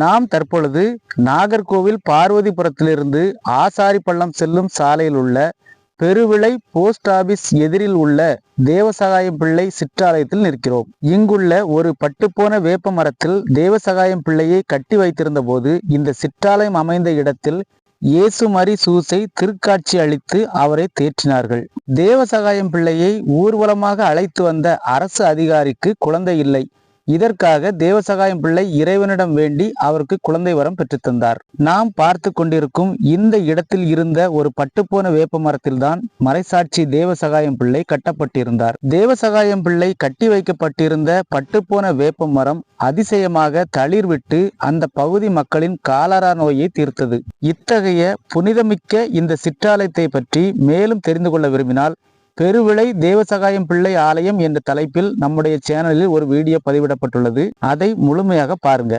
நாம் தற்பொழுது நாகர்கோவில் பார்வதிபுரத்திலிருந்து ஆசாரிப்பள்ளம் செல்லும் சாலையில் உள்ள பெருவிளை போஸ்ட் ஆபீஸ் எதிரில் உள்ள தேவசகாயம் பிள்ளை சிற்றாலயத்தில் நிற்கிறோம். இங்குள்ள ஒரு பட்டுப்போன வேப்ப மரத்தில் தேவசகாயம் பிள்ளையை கட்டி வைத்திருந்த போது இந்த சிற்றாலயம் அமைந்த இடத்தில் இயேசு மரி சூசை திருக்காட்சி அளித்து அவரை தேற்றினார்கள். தேவசகாயம் பிள்ளையை ஊர்வலமாக அழைத்து வந்த அரசு அதிகாரிக்கு குழந்தை இல்லை. இதற்காக தேவசகாயம் பிள்ளை இறைவனிடம் வேண்டி அவருக்கு குழந்தை வரம் பெற்றுத்தந்தார். நாம் பார்த்து கொண்டிருக்கும் இந்த இடத்தில் இருந்த ஒரு பட்டுப்போன வேப்ப மரத்தில்தான் மறைசாட்சி தேவசகாயம் பிள்ளை கட்டப்பட்டிருந்தார். தேவசகாயம் பிள்ளை கட்டி வைக்கப்பட்டிருந்த பட்டுப்போன வேப்ப மரம் அதிசயமாக தளிர்விட்டு அந்த பகுதி மக்களின் காலரா நோயை தீர்த்தது. இத்தகைய புனிதமிக்க இந்த சிற்றாலயத்தை பற்றி மேலும் தெரிந்து கொள்ள விரும்பினால் பெருவிளை தேவசகாயம் பிள்ளை ஆலயம் என்ற தலைப்பில் நம்முடைய சேனலில் ஒரு வீடியோ பதிவிடப்பட்டுள்ளது. அதை முழுமையாக பாருங்க.